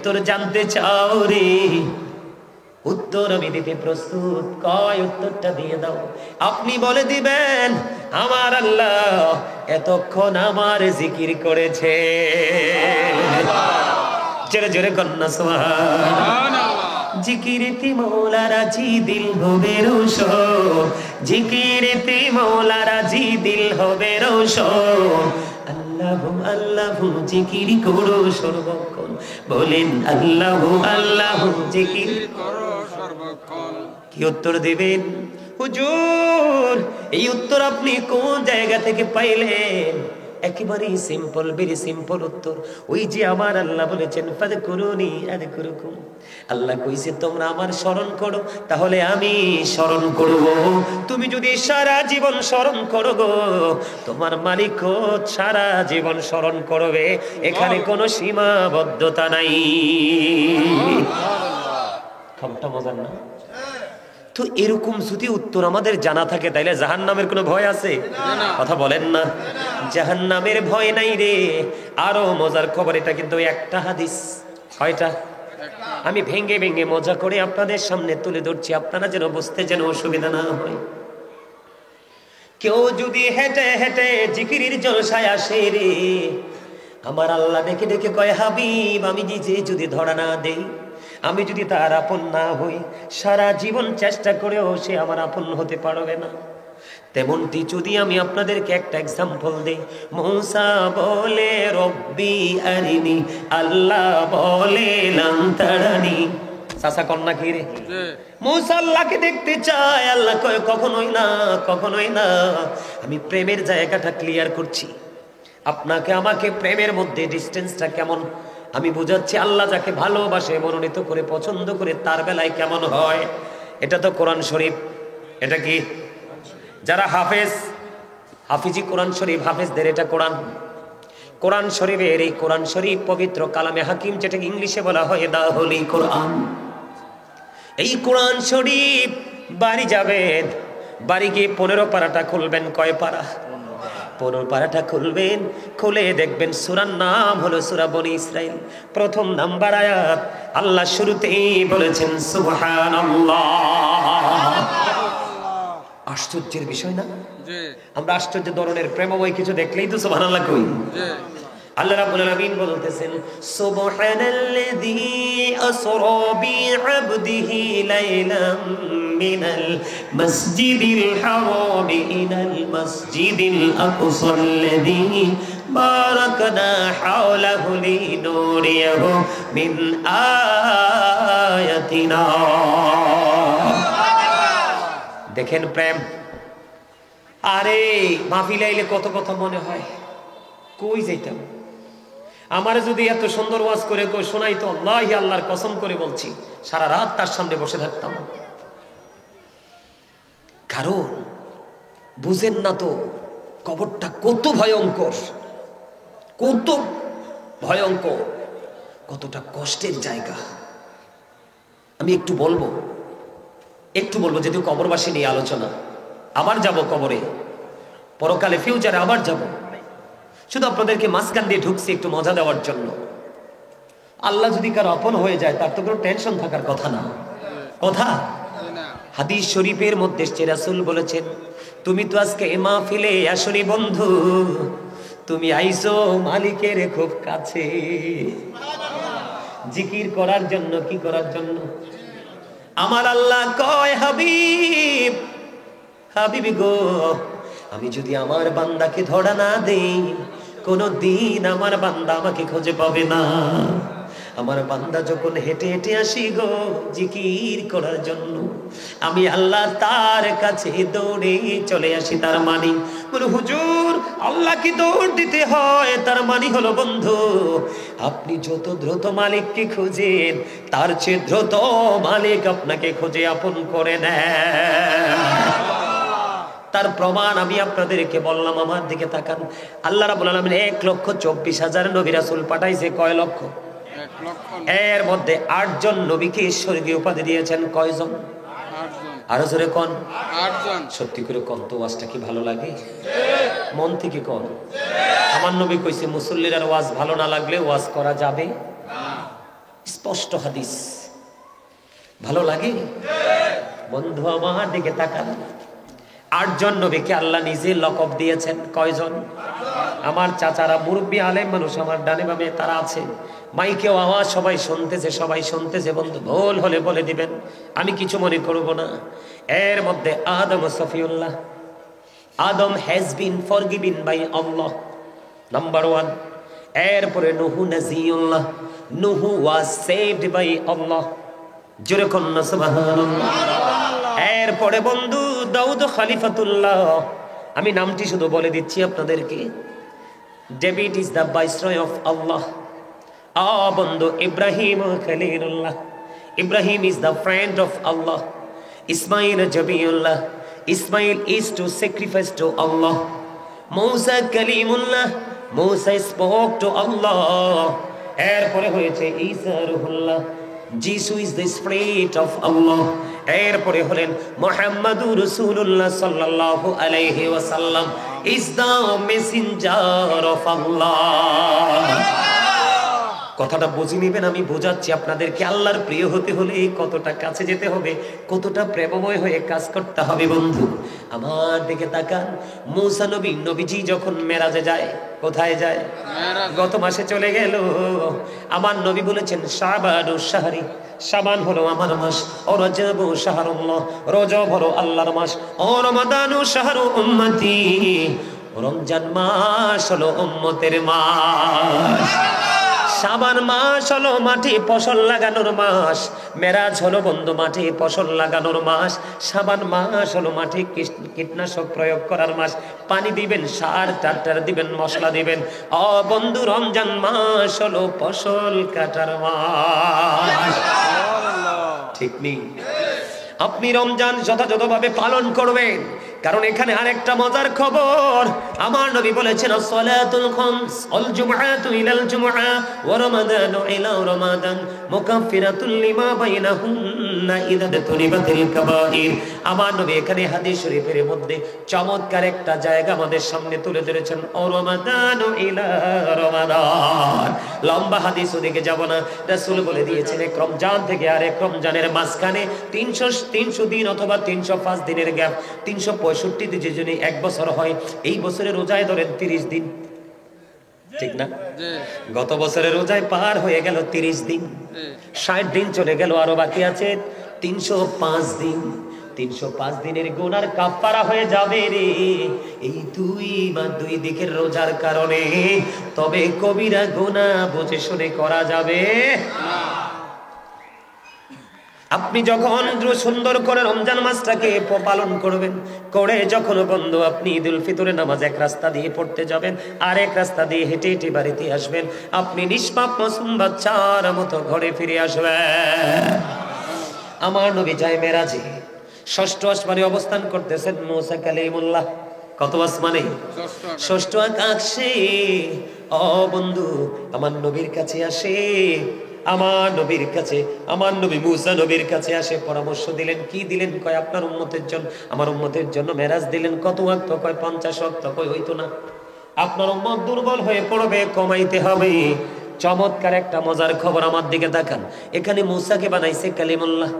উত্তর জানতে চাও রে? উত্তর আমি দিতে প্রস্তুত। কয় উত্তরটা দিয়ে দাও। আপনি বলে দিবেন আমার আল্লাহ এতক্ষণ আমার জিকির করেছে। জোরে জোরে কন্যা সুবহানাল্লাহ। জিকিরেতে মৌলা রাজি দিল হবে রোশন, জিকিরেতে মৌলা রাজি দিল হবে রোশন। আল্লাহু আল্লাহু জিকির করো সর্বক্ষণ, বলেন আল্লাহু আল্লাহু জিকির করো সর্বক্ষণ। কি উত্তর দিবেন? হুজুর এই উত্তর আপনি কোন জায়গা থেকে পাইলেন? একেবারেই সিম্পল, ভেরি সিম্পল উত্তর। ওই যে আমার আল্লাহ বলেছেন ফাযকুরুনি আযকুরুকুম। আল্লাহ কইছে তোমরা আমার স্মরণ করো, তাহলে আমি স্মরণ করব। তুমি যদি সারা জীবন স্মরণ করো গো, তোমার মালিকও সারা জীবন স্মরণ করবে। এখানে কোনো সীমাবদ্ধতা নাই। খবরটা মজার না? তো এরকম যদি উত্তর আমাদের জানা থাকে তাইলে জাহান্নামের কোনো ভয় আছে? কথা বলেন না। জাহান্নামের ভয় নাই রে। আরো মজার খবর, এটা কিন্তু একটা হাদিস। কয়টা? আমি ভেঙ্গে ভেঙ্গে মজা করে আপনাদের সামনে তুলে ধরছি, আপনারা যেন বুঝতে যেন অসুবিধা না হয়। কেউ যদি হেঁটে হেঁটে জিকিরের জলসায় আসে রে, আমার আল্লাহ ডেকে ডেকে কয় হাবিব আমি নিজে যদি ধরা না দেই, আমি যদি তার আপন না হই, সারা জীবন চেষ্টা করেও সে আমার আপন হতে পারবে না। তেমনটি যদি আমি আপনাদেরকে একটা এক্সাম্পল দেই, মূসা বলে রব্বি আরিনি, আল্লাহ বলে লান তারানি। চাচা কন্যা কি রে? মূসা আল্লাহকে দেখতে চায়, আল্লাহ কয় কখনোই না, কখনোই না। আমি প্রেমের জায়গাটা ক্লিয়ার করছি আপনাকে, আমাকে প্রেমের মধ্যে ডিস্টেন্সটা কেমন আমি বুঝাচ্ছি। আল্লাহ যাকে ভালোবাসে, মনোনীত করে, পছন্দ করে, তার বেলায় কেমন হয়। এটা তো কোরআন শরীফ। এটা কি? যারা হাফেজ, হাফিজি কোরআন শরীফ, হাফেজদের এটা কোরআন। কোরআন শরীফের এই কোরআন শরীফ পবিত্র কালামে হাকিম, যেটাকে ইংলিশে বলা হয় দা হোলি কোরআন। এই কোরআন শরীফ বাড়ি যাবেন, বাড়ি গিয়ে 15 পারাটা খুলবেন। কয় পারা? 15 পারাটা খুলবেন, খুলে দেখবেন সূরার নাম হলো সূরা বনী ইসরাইল। প্রথম নাম্বার আয়াত, আল্লাহ শুরুতেই বলেছেন সুবহানাল্লাহ। আশ্চর্যের বিষয় না? আমরা আশ্চর্য ধরনের প্রেমময় কিছু দেখলেই তো সুবহানাল্লাহ কই। আল্লাহ রাব্বুল আলামিন বলতেছেন সুবহানাল্লাযী আসরা বিআবদিহি লাইলাম মিনাল মাসজিদিল হারাম ইলাল মাসজিদিল আকসাল্লাযী বারাকনা হাওলাহু লিনুরিয়াহু মিন আয়াতিনা। দেখেন প্রেম। আরে মাহফিলে আইলে কত কথা মনে হয়, কই যাইতাম। আমার যদি এত সুন্দর ওয়াজ করে শোনাই তো আল্লাহি, আল্লাহর কসম করে বলছি সারা রাত তার সামনে বসে থাকতাম। কারণ বুঝেন না তো কবরটা কত ভয়ঙ্কর, কত ভয়ঙ্কর, কতটা কষ্টের জায়গা। আমি একটু বলবো যদিও কবরবাসী নিয়ে আলোচনা। আবার যাব কবরে, পরকালে ফিউচারে আবার যাব। শুধু আপনাদেরকে মাঝখান দিয়ে ঢুকছি একটু মজা দেওয়ার জন্য। আল্লাহ যদি কারো আপন হয়ে যায় তার তো কোনো টেনশন থাকার কথা না। কথা হাদিস শরীফের মধ্যে রাসূল বলেছেন, তুমি তো আজকে এ মাহফিলে আসনি বন্ধু, তুমি আইছো মালিকের খুব কাছে জিকির করার জন্য। কি করার জন্য? আমার আল্লাহ কয় হাবিব, হাবিবি গো, আমি যদি আমার বান্দাকে ধরা না দেই, কোনো দিন আমার বান্দা আমাকে খুঁজে পাবে না। আমার বান্দা যখন হেঁটে হেঁটে আসি গো জিকির করার জন্য, আমি আল্লাহ তার কাছে দৌড়ে চলে আসি। তার মানে বলে হুজুর আল্লাহকে দৌড় দিতে হয়, তার মানে হলো বন্ধু আপনি যত দ্রুত মালিককে খুঁজেন তার চেয়ে দ্রুত মালিক আপনাকে খুঁজে আপন করে নেয়। তার প্রমাণ আমি আপনাদেরকে বললাম। আমার দিকে তাকান। আল্লাহ রাব্বুল আলামিন 1,24,000 নবী রাসূল পাঠাইছে। কয় লক্ষ? 1 লক্ষ। এর মধ্যে 8 জন নবীকে স্বর্গীয় উপাধি দিয়েছেন। কয়জন? 8 জন। আরো জোরে কোন? 8 জন। সত্যি করে কোন তো ওয়াজটা কি ভালো লাগে? মন থেকে কোন। আমার নবী কইছে মুসল্লির ওয়াজ ভালো না লাগলে ওয়াজ করা যাবে না। স্পষ্ট হাদিস। ভালো লাগে? বন্ধু আমার দিকে তাকান। 8 জন নবীকে আল্লাহ নিজে লকব দিয়েছেন। কয়জন? আমার চাচারা মুরব্বী আলেম মানুষ আমার ডানে বামে তারা আছে, মাইকেও আওয়াজ, সবাই শুনতেছে। বন্ধু ভুল হলে বলে দিবেন, আমি কিছু মনে করব না। এর মধ্যে Adam Safiullah, Adam has been forgiven by Allah, number 1। এরপরে নুহু নাজিউল্লাহ, নুহু ওয়াজ সেভড বাই আল্লাহ, জোরে কন্না সুবহানাল্লাহ। এরপরে বন্ধু দাউদ খলিফাতুল্লাহ, আমি নামটি শুধু বলে দিচ্ছি আপনাদেরকে। David is the viceroy of Allah. বন্ধু Ibrahim Khalilullah, Ibrahim is the friend of Allah. Ismail Zabiullah, Ismail is to sacrifice to Allah. Musa Kalimullah, Musa spoke to Allah. এরপরে হয়েছে Isa Ruhullah, Jishu is the spirit of Allah. এরপরে হলেন মুহাম্মাদুর রাসূলুল্লাহ সাল্লাল্লাহু আলাইহি ওয়াসাল্লাম is the messenger of Allah. কথাটা বুঝে নেবেন, আমি বোঝাচ্ছি আপনাদেরকে। আল্লাহর প্রিয় হতে হলে কতটা কাছে যেতে হবে, কতটা প্রেমময় হয়ে কাজ করতে হবে। বন্ধু আমার দিকে তাকান। মূসা নবীজি যখন মেরাজে যায়, কোথায় যায়? গত মাসে চলে গেল। আমার নবী বলেছেন শাবানু শাহরি, শাবান হলো আমার মাস, ও রজবু শাহরুল্লাহ, রজব হলো আল্লাহর মাস, ও রমাদানু শাহরু উম্মতি, রমজান মাস হলো উম্মতের মাস। শাবান মাস হলো মাঠে ফসল লাগানোর মাস, মেরাজ হলো বন্ধু মাঠে ফসল লাগানোর মাস। শাবান মাস হলো মাঠে কীটনাশক প্রয়োগ করার মাস, পানি দিবেন, সার টার দিবেন, মশলা দিবেন। বন্ধু রমজান মাস হলো ফসল কাটার মাস। ঠিক নেই? আপনি রমজান যথাযথভাবে পালন করবেন, কারণ এখানে আরেকটা মজার খবর। আমার নবী বলেছেন সালাতুল খামস ওয়াল জুমআতু ইলাল জুমআ ওয়া রমাদানু ইলা রমাদান মুকাফফিরাতুল লিমা বাইনাহুন্না ইযা তুনিবাতিল কাবাইর। আমার নবী এখানে হাদিস শরীফের মধ্যে চমৎকার একটা জায়গা আমাদের সামনে তুলে ধরেছেন, ও রমাদানু ইলা রমাদান। লম্বা হাদিস ওদিকে যাব না, রাসূল বলে দিয়েছেন এক রমজান থেকে আরেক রমজানের মাঝখানে 300 দিন অথবা 305 দিনের গ্যাপ, 365 দিন যদি 1 বছর হয়, এই বছরে রোজায় ধরেন 30 দিন, ঠিক না? গত বছরের রোজায় পার হয়ে গেল 30 দিন, 60 দিন চলে গেল, আরো বাকি আছে 305 দিন। 305 দিনের গুনার কাফারা হয়ে যাবে রে এই দুই দিকের রোজার কারণে। তবে কবিরা গুনাহ বুঝে শুনে করা যাবে না। আপনি যখন সুন্দর করে রমজান মাসটাকে পালন করবেন, করে যখন বন্ধু আপনি ঈদুল ফিতরের নামাজ এক রাস্তা দিয়ে পড়তে যাবেন, আর এক রাস্তা দিয়ে হেঁটে হেঁটে বাড়িতে আসবেন, আপনি নিষ্পাপ মাসুম বাচ্চার মতো ঘরে ফিরে আসবেন। আমার নবী যায় মেরাজে, 6ষ্ঠ আসমানে অবস্থান করতেছেন মূসা কালিমুল্লাহ। কত আসমানে? 6ষ্ঠ আকাশে। বন্ধু আমার নবীর কাছে আসে, আমার নবীর কাছে, আমার নবী মূসা নবীর কাছে আসে, পরামর্শ দিলেন। কি দিলেন? কয় আপনার উম্মতের জন্য, আমার উম্মতের জন্য মেরাজ দিলেন। কত ওয়াক্ত? কয় 50 ওয়াক্ত। কয় হইতো না, আপনার উম্মত দুর্বল হয়ে পড়বে, কমাইতে হবে। চমৎকার একটা মজার খবর, আমার দিকে তাকান। এখানে মূসাকে বানাইছে কালিমুল্লাহ,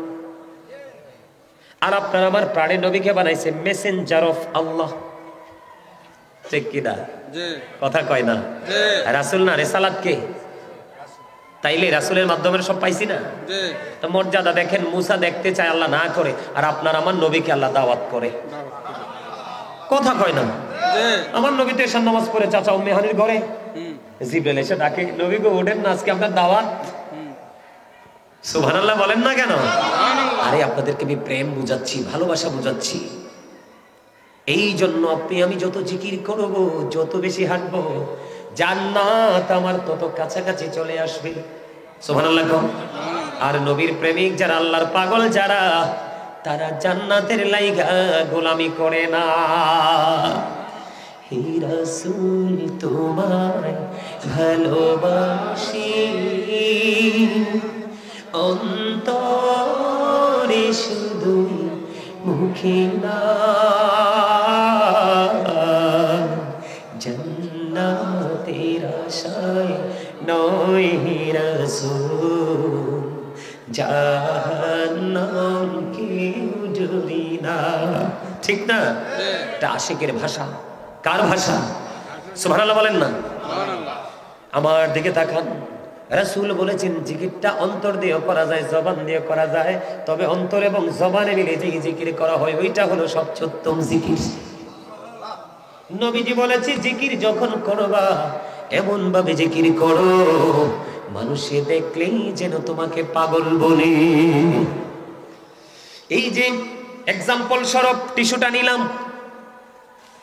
আর আপনার আমার প্রাণের নবীকে বানাইছে মেসেঞ্জার অফ আল্লাহ। ঠিক কিনা? কথা কয় না? রাসূল না রিসালাত কে? তাইলে রাসূলের মাধ্যমে সব পাইছি না? তো মর্যাদা দেখেন, মূসা দেখতে চায়, আল্লাহ না করে, আর আপনার আমার নবীকে আল্লাহ দাওয়াত করে। কথা কয় না? আমার নবী তো এশার নামাজ পড়ে চাচা উম্মে হানির ঘরে, জিবরাইল এসে ডাকে, নবী গো ওঠেন না, আজকে আপনার দাওয়াত। সুবহানাল্লাহ বলেন না কেন? আরে আপনাদেরকে আমি প্রেম বুঝাচ্ছি, ভালোবাসা বুঝাচ্ছি। এই জন্য আপনি আমি যত জিকির করব, যত বেশি হাঁটবো, জান্নাত আমার তত কাছাকাছি চলে আসবে। সুবহানাল্লাহ। আর নবীর প্রেমিক যারা, আল্লাহর পাগল যারা, তারা জান্নাতের লাইগা গোলামি করে না। হে রাসূল তোমায় ভালোবাসি, অন্তরে শুধু, মুখে না। জান্নাতের আশায় নয় হে রাসূল, জাহান্নাম কেউ যদি না, ঠিক না? এটা আশিকের ভাষা। কার ভাষা? সুবহানাল্লাহ বলেন না। আমার দিকে তাকান। রাসূল বলেছেন জিকিরটা অন্তর দিয়ে করা যায়, জবান দিয়ে করা যায়, তবে অন্তর এবং জবানে মিলে যে জিকির করা হয় ওইটা হলো সবচেয়ে উত্তম জিকির। নবীজি বলেছে জিকির যখন করবা এমন ভাবে জিকির করো মানুষে দেখলেই যেন তোমাকে পাগল বলে। এই যে এক্সাম্পল স্বরূপ টিস্যুটা নিলাম,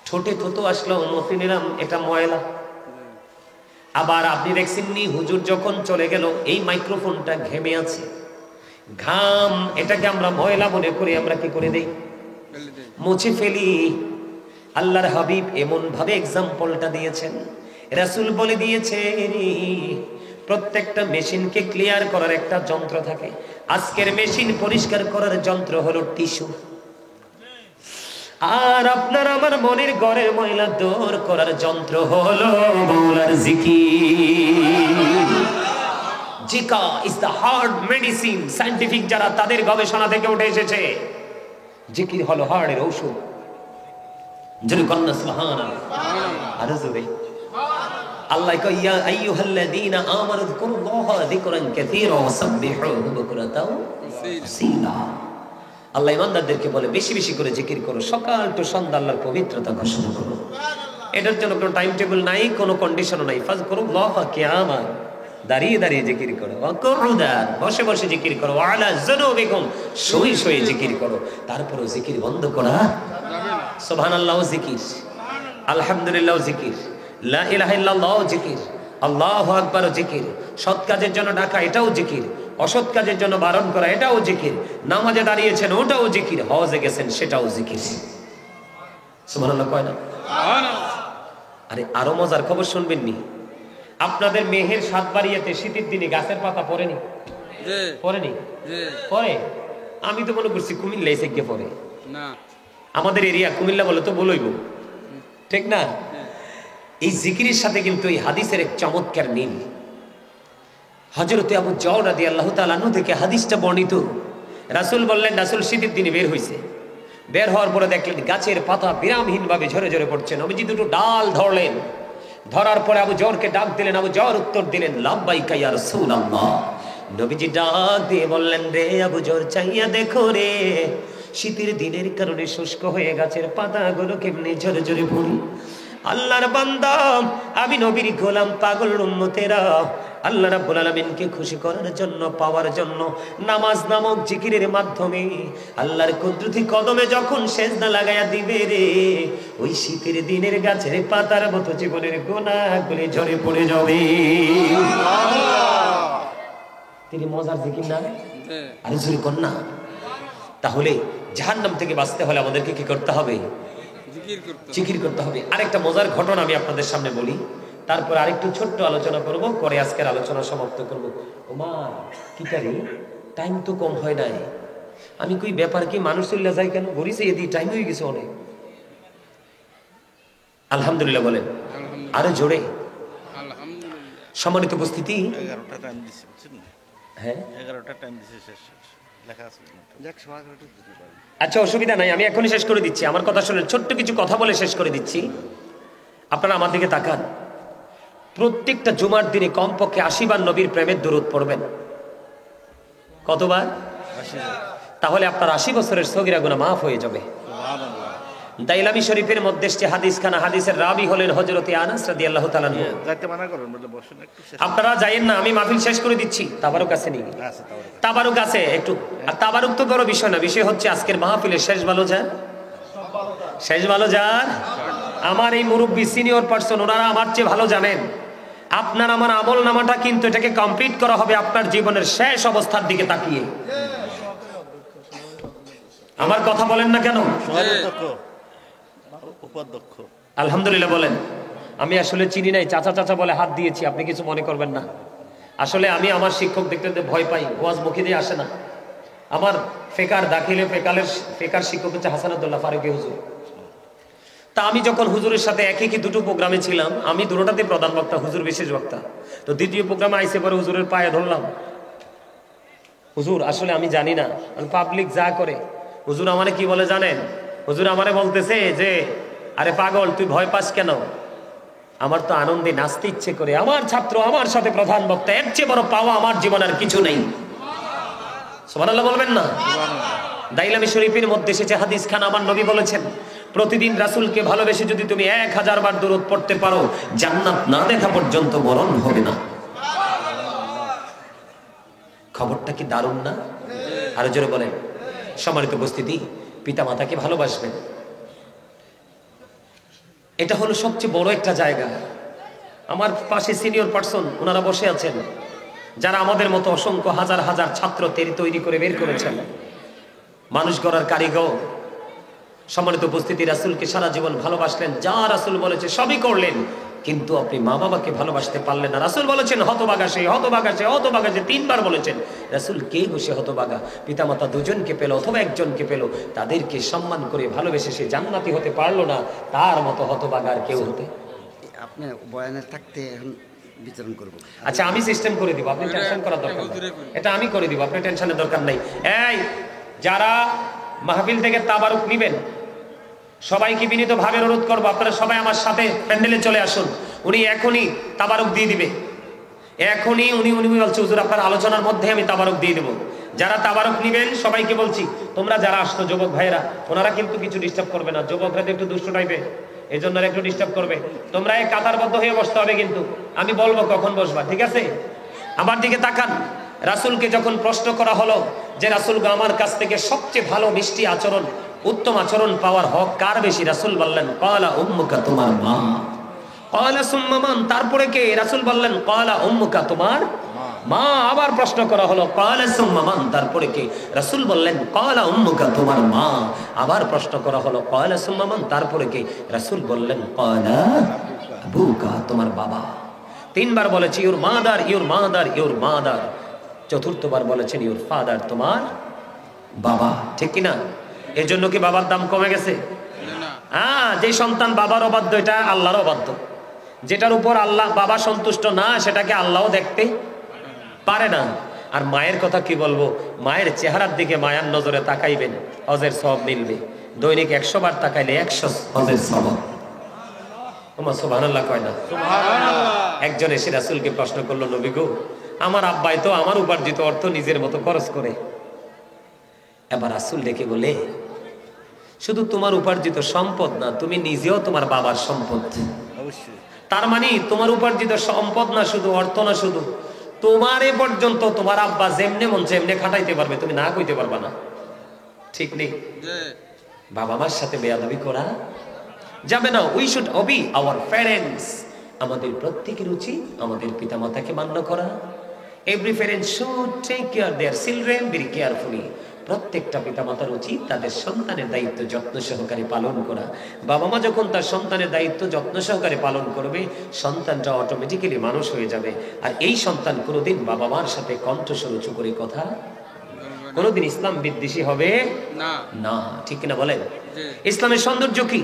ঠোঁটে থুতু আসলো, মতি নিলাম, এটা ময়লা। আবার আপনি দেখছেননি হুজুর যখন চলে গেল এই মাইক্রোফোনটা ঘেমে আছে, ঘাম, এটাকে আমরা ময়লা মনে করে আমরা কি করে দেই? মুছে ফেলি। আল্লাহর হাবিব এমন ভাবে এক্সাম্পলটা দিয়েছেন, রাসূল বলে দিয়েছে প্রত্যেকটা মেশিনকে ক্লিয়ার করার একটা যন্ত্র থাকে। আজকের মেশিন পরিষ্কার করার যন্ত্র হলো টিস্যু, আর আপনার আমার মনের ঘরের ময়লা দূর করার যন্ত্র হলো মাওলার জিকির। Zika is the heart medicine. Scientific যারা, তাদের গবেষণা থেকে উঠে এসেছে জিকির হলো হার্টের ঔষধ। যদি কন্যা সুবহানাল্লাহ, আর জোরে আল্লাহ কয় ইয়া আইয়ুহাল্লাযীনা আমানু যকুরুল্লাহা যিকরান কাসীরা ওয়াসাব্বিহুহু বুকরাতাও ওয়াসীলা। আল্লাহ ইমানদারদেরকে বলে বেশি বেশি করে জিকির করো, সকাল টু সন্ধ্যা আল্লাহর পবিত্রতা ঘোষণা করো। এটার জন্য কোনো টাইম টেবিল নাই, কোনো কন্ডিশনও নাই। ফাযকুরুল্লাহা কিয়ামান, দাঁড়িয়ে দাঁড়িয়ে জিকির করো, ওয়া কুরুদান, বসে বসে জিকির করো, ওয়া আলা যুনুবিকুম, শুয়ে শুয়ে জিকির করো। তারপরও জিকির বন্ধ করা যাবে না। সুবহানাল্লাহ জিকির, আলহামদুলিল্লাহ জিকির, লা ইলাহা ইল্লাল্লাহ জিকির, আল্লাহু আকবার জিকির, সৎ কাজের জন্য ডাকা এটাও জিকির, অসৎ কাজের জন্য বারণ করা এটাও জিকির, নামাজে দাঁড়িয়েছেন ওটাও জিকির, হজে গেছেন সেটাও জিকির। সুবহানাল্লাহ কয় না? আরে আরো মজার খবর শুনবেন নি? আপনাদের মেহের সাতবাড়িয়াতে শীতের দিনে গাছের পাতা পড়েনি? পড়েনি? পরে আমি তো মনে করছি কুমিল্লা এসে গিয়ে পড়ে না, আমাদের এরিয়া কুমিল্লা বলে তো বলইব, ঠিক না? এই জিকিরের সাথে কিন্তু এই হাদিসের এক চমৎকার মিল। হযরতে আবু যর রাদিয়াল্লাহু তাআলা আনহু থেকে হাদিসটা বর্ণিত। রাসূল বললেন, রাসূল শীতের দিনে বের হইছে, বের হওয়ার পরে দেখলেন গাছের পাতা বিরামহীন ভাবে ঝরে ঝরে পড়ছে। নবীজি দুটো ডাল ধরলেন, ধরার পরে আবু যরকে ডাক দিলেন, আবু যর উত্তর দিলেন লাব্বাইকা ইয়া রাসূলুল্লাহ। নবীজি ডাক দিয়ে বললেন, রে আবু যর চাইয়া দেখো রে, শীতের দিনের কারণে শুষ্ক হয়ে গাছের পাতাগুলো কেমনে ঝরে ঝরে পড়ে। আল্লাহর বান্দা, আমি নবীর গোলাম, পাগল উম্মতেরা আল্লাহ রাব্বুল আলামিনকে খুশি করার জন্য, পাওয়ার জন্য নামাজ নামক জিকিরের মাধ্যমে আল্লাহর কুদরতি কদমে যখন সেজদা লাগায়া দিবে রে, ওই শীতের দিনের গাছের পাতার মতো জীবনের গুনাহগুলি ঝরে পড়ে যাবে। তিনি মজার জিকির না? আরে জোরে কর না। তাহলে জাহান্নাম থেকে বাঁচতে হলে আমাদেরকে কি করতে হবে? জিকির করতে হবে। আরেকটা মজার ঘটনা আমি আপনাদের সামনে বলি, তারপর আরেকটু ছোট্ট আলোচনা করব, পরে আজকের আলোচনা সমাপ্ত করব। ওমা কি করি, টাইম তো কম হয় নাই। আমি কই ব্যাপার কি, মানুষ চলে যায় কেন? ঘুরিছে এদি টাইম হয়ে গেছে অনেক। আলহামদুলিল্লাহ বলেন আরো জোরে। সম্মানিত উপস্থিতি, 11টা টাইম দিছে, হ্যাঁ 11টা টাইম দিছে, শেষ লেখা আছে। আচ্ছা অসুবিধা নাই, আমি এখনই শেষ করে দিচ্ছি। আমার কথা শুনে ছোট্ট কিছু কথা বলে শেষ করে দিচ্ছি। আপনারা আমার দিকে তাকান। প্রত্যেকটা জুমার দিনে কমপক্ষে 80 বার নবীর প্রেমের দরুদ পড়বেন। কতবার? 80 বার। তাহলে আপনার 80 বছরের সগীরা গুনাহ মাফ হয়ে যাবে। দাইলামি শরীফের মধ্যে এসেছে হাদিসখানা, হাদিসের রাবি হলেন হযরতে আনাস রাদিয়াল্লাহু তাআলা আনহু। যাইতে মানা করেন, বলে বসেন একটু। আপনারা যাইয়েন না, আমি মাহফিল শেষ করে দিচ্ছি। তাবারুক আছে নি? আছে তাবারুক আছে একটু। আর তাবারুক তো বড় বিষয় না, বিষয় হচ্ছে আজকের মাহফিলের শেষ ভালো যান, শেষ ভালো যান। আমার এই মুরব্বী সিনিয়র পারসন, ওনারা আমার চেয়ে ভালো জানেন। আপনার আমার আমল নামাটা কিন্তু এটাকে কমপ্লিট করা হবে আপনার জীবনের শেষ অবস্থার দিকে তাকিয়ে। আমার কথা বলেন না কেন? উপাধ্যক্ষ আলহামদুলিল্লাহ বলেন। আমি আসলে চিনি নাই, চাচা চাচা বলে হাত দিয়েছি, আপনি কিছু মনে করবেন না। আসলে আমি আমার শিক্ষক দেখতে ভয় পাই, ওয়াজ মুখে দিয়ে আসে না। আমার ফেকার দাখিলে ফেকার শিক্ষক হচ্ছে হাসানাতুল্লাহ ফারুকী হুজুর। তা আমি যখন হুজুরের সাথে একই কি দুটো প্রোগ্রামে ছিলাম, আমি দুটোটাতে প্রধান বক্তা, হুজুর বিশেষ বক্তা। তো দ্বিতীয় প্রোগ্রামে আইসে পরে হুজুরের পায়ে ধরলাম, হুজুর আসলে আমি জানি না, পাবলিক যা করে। হুজুর আমারে কি বলে জানেন? হুজুর আমারে বলতেছে যে আরে পাগল তুই ভয় পাস কেন? আমার তো আনন্দে নাচতে ইচ্ছে করে, আমার ছাত্র আমার সাথে প্রধান বক্তা, এর চেয়ে বড় পাওয়া আমার জীবন আর কিছু নেই। সুবহানাল্লাহ বলবেন না? দাইলামি শরীফের মধ্যে এসেছে হাদিস খান, আমার নবী বলেছেন প্রতিদিন রাসূলকে ভালোবেসে যদি তুমি 1000 বার দরুদ পড়তে পারো, জান্নাত না দেখা পর্যন্ত মরণ হবে না। খবরটা কি দারুণ না? আরো জোরে বলেন। সম্মানিত উপস্থিতি, পিতা মাতাকে ভালোবাসবেন, এটা হলো সবচেয়ে বড় একটা জায়গা। আমার পাশে সিনিয়র পার্সন ওনারা বসে আছেন, যারা আমাদের মতো অসংখ্য হাজার হাজার ছাত্র তৈরি করে বের করেছেন, মানুষ গড়ার কারিগর। সম্মানিত উপস্থিতি, রাসূলকে সারা জীবন ভালোবাসলেন, যা রাসূল বলেছে সবই করলেন, কিন্তু আপনি মা বাবাকে ভালোবাসতে পারলেন না। রাসূল বলেছেন হতভাগা সে, হতভাগা সে, হতভাগা সে, 3 বার বলেছেন। রাসূল কে বসে হতভাগা? পিতামাতা দুজনকে পেল অথবা একজনকে পেল, তাদেরকে সম্মান করে ভালোবেসে সে জান্নাতি হতে পারলো না, তার মতো হতভাগা আর কেউ হতে। আপনি বয়ানে থাকতে এখন বিচরণ করব। আচ্ছা আমি সিস্টেম করে দিব, আপনি টেনশন করার দরকার নেই, এটা আমি করে দিব, আপনি টেনশনের দরকার নাই। এই যারা মাহফিল থেকে তাবারুক নেবেন, সবাইকে বিনীত ভাবে অনুরোধ করবো আপনারা সবাই আমার সাথে প্যান্ডেলে চলে আসুন। উনি এখনই তাবারুক দিয়ে দিবে, এখনই উনি বলছে হুজুর আপনার আলোচনার মধ্যে আমি তাবারুক দিয়ে দেবো। যারা তাবারুক নেবেন সবাইকে বলছি, তোমরা যারা আসতো যুবক ভাইরা, ওনারা কিন্তু কিছু ডিস্টার্ব করবে না, যুবকরা একটু দুষ্ট টাইপের, এই জন্য একটু ডিস্টার্ব করবে। তোমরা এই কাতারবদ্ধ হয়ে বসতে হবে, কিন্তু আমি বলবো কখন বসবা, ঠিক আছে? আমার দিকে তাকান। রাসূলকে যখন প্রশ্ন করা হলো যে রাসূল গো আমার কাছ থেকে সবচেয়ে ভালো মিষ্টি আচরণ, উত্তম আচরণ পাওয়ার হক কার বেশি? রাসূল বললেন ক্বালা উম্মুকা, তোমার মা। ক্বালা সুম্মা মান, তারপরে কে? রাসূল বললেন ক্বালা উম্মুকা, তোমার মা। আবার প্রশ্ন করা হলো ক্বালা সুম্মা মান, তারপরে কে? রাসূল বললেন ক্বালা উম্মুকা, তোমার মা। আবার প্রশ্ন করা হলো ক্বালা সুম্মা মান, তারপরে কে? রাসূল বললেন ক্বালা আবুকা, তোমার বাবা। 3 বার বলেছে your mother, your mother, your mother. চতুর্থবার বলেছেন ইউর ফাদার, তোমার বাবা। ঠিক কিনা? এর জন্য কি বাবার দাম কমে গেছে? হ্যাঁ, যে সন্তান বাবার অবাধ্য এটা আল্লাহর অবাধ্য। যেটার উপর আল্লাহ বাবা সন্তুষ্ট না সেটাকে আল্লাহও দেখতে পারে না। আর মায়ের কথা কি বলবো, মায়ের চেহারার দিকে মায়ার নজরে তাকাইবেন, হজের সওয়াব মিলবে। দৈনিক 100 বার তাকাইলে 100 হজের সওয়াব। তোমার সুবহানাল্লাহ কয় না? একজন এসে রাসূলকে প্রশ্ন করলো, নবী গো আমার আব্বাই তো আমার উপার্জিত অর্থ নিজের মতো খরচ করে। এবার রাসূল ডেকে বলে, শুধু তোমার উপার্জিত সম্পদ না, তুমি নিজেও তোমার বাবার সম্পদ। অবশ্যই। তার মানে তোমার উপার্জিত সম্পদ না শুধু, অর্থ না শুধু, তোমার এ পর্যন্ত তোমার আব্বা যেমনে মন যেমনে খাটাইতে পারবে, তুমি না কইতে পারবা না। ঠিক নেই? বাবা মার সাথে বেয়াদবি করা যাবে না। We should obey our parents. আমাদের প্রত্যেকের উচিত আমাদের পিতামাতাকে মান্য করা। Every parent should take care their children very carefully. প্রত্যেকটা পিতামাতার উচিত তাদের সন্তানের দায়িত্ব যত্ন সহকারে পালন করা। বাবা মা যখন তার সন্তানের দায়িত্ব যত্ন সহকারে পালন করবে, সন্তানটা অটোমেটিক্যালি মানুষ হয়ে যাবে। আর এই সন্তান কোনোদিন বাবা মার সাথে কণ্ঠস্বর উঁচু করে কথা, কোনোদিন ইসলাম বিদ্বেষী হবে না, না। ঠিক কিনা বলেন? ইসলামের সৌন্দর্য কি?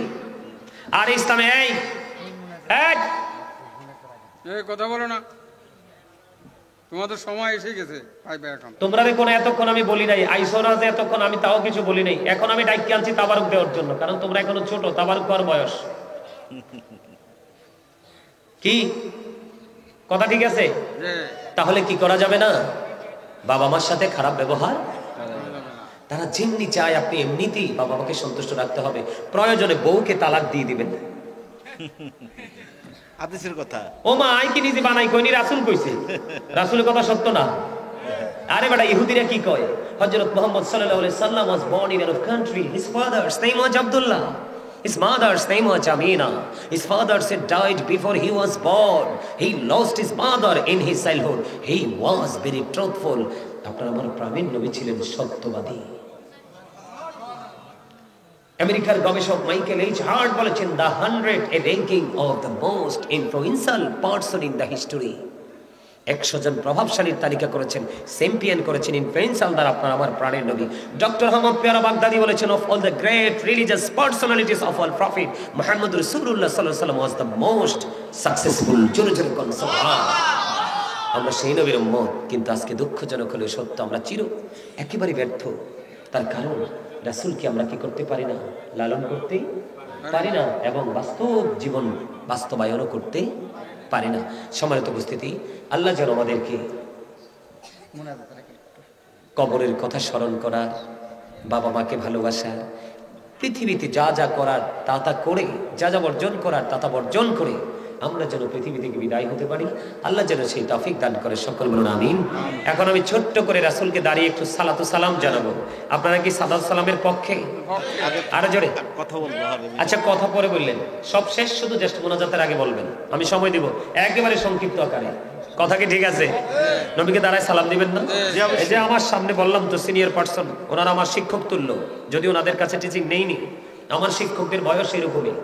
আর ইসলামে এই কথা বলো না, তোমাদের সময় এসে গেছে। তোমরা কোন এতক্ষণ আমি বলি নাই, আইসোনা যে এতক্ষণ আমি তাও কিছু বলি নাই। এখন আমি ডাইকে আনছি তাবারুক দেওয়ার জন্য, কারণ তোমরা এখনো ছোট, তাবারুক হওয়ার বয়স। কি কথা ঠিক আছে? তাহলে কি করা যাবে না? বাবা মার সাথে খারাপ ব্যবহার, তারা যেমনি চায় আপনি এমনিতেই বাবা মাকে সন্তুষ্ট রাখতে হবে। প্রয়োজনে বউকে তালাক দিয়ে দিবেন। হাদিসের কথা। ও মা আই কি নিজে বানাই কইনি, রাসূল কইছে। রাসূলের কথা সত্য না? আরে বেটা, ইহুদিরা কি কয়? হযরত মুহাম্মদ সাল্লাল্লাহু আলাইহি সাল্লাম was born in a country. His father's name was Abdullah. His mother's name was Amina. His father had died before he was born. He lost his mother in his childhood. He was very truthful. আপনার আমার প্রাণের নবী ছিলেন সত্যবাদী। আমেরিকার গবেষক Michael H heart বলেছেন, the 100 a ranking of the most influential person in the history। 100 জন প্রভাবশালীর তালিকা করেছেন, চ্যাম্পিয়ন করেছেন, ইনফ্লুয়েন্সাল দ্বারা আপনার আমার প্রাণের নবী। ডক্টর আহমদ পেয়ারা বাগদাদি বলেছেন, of all the great religious personalities of all prophet Muhammad Rasulullah সাল্লাল্লাহু আলাইহি ওয়াসাল্লাম ওয়াজ দ্য মোস্ট সাকসেসফুল। জোরে জোরে কোন সুবহান। আমরা সেই নবীর উম্মত, কিন্তু আজকে দুঃখজনক হলেও সত্য আমরা একেবারে ব্যর্থ। তার কারণ রাসূলকে আমরা কি করতে পারি না, লালন করতে পারি না, এবং বাস্তব জীবন বাস্তবায়নও করতে পারি না। সম্মানিত উপস্থিতি, আল্লাহ যেন আমাদেরকে কবরের কথা স্মরণ করার, বাবা মাকে ভালোবাসার, পৃথিবীতে যা যা করার তা তা করে, যা যা বর্জন করার তা তা বর্জন করে আমরা যেন পৃথিবী থেকে বিদায় হতে পারি। আল্লাহ যেন সেই তৌফিক দান করে, সকল বলুন আমিন। এখন আমি ছোট্ট করে রাসূলকে দাঁড়িয়ে একটু সালাতু সালাম জানাবো। আপনারা কি সালাতু সালামের পক্ষে? আরো জোরে কথা বলবো হবে। আচ্ছা, কথা পরে বললেন, সব শেষ, শুধু জাস্ট মোনাজাতের আগে বলবেন, আমি সময় দিব একেবারে সংক্ষিপ্ত আকারে। কথা কি ঠিক আছে? নবীকে দাঁড়ায় সালাম দিবেন না? এই যে আমার সামনে বললাম তো সিনিয়র পার্সন, ওনারা আমার শিক্ষক তুল্য, যদি ওনাদের কাছে টিচিং নেইনি, আমার শিক্ষকদের বয়স এরকমই।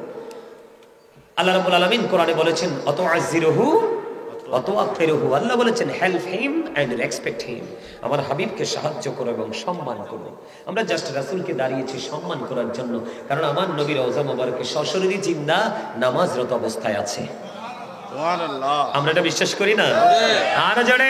আল্লাহ রাব্বুল আলামিন কোরআনে বলেছেন আতআযিরুহু ওয়াতওয়াক্কিরুহু, আল্লাহ বলেছেন help him and respect him, আমার হাবিবকে সাহায্য করো এবং সম্মান করো। আমরা জাস্ট রাসূলকে দাঁড়িয়েছি সম্মান করার জন্য, কারণ আমার নবীর রওজা মোবারকে সশরীরী জিন্দা নামাজরত অবস্থায় আছে। সুবহানাল্লাহ। আমরা এটা বিশ্বাস করি না? আর জোরে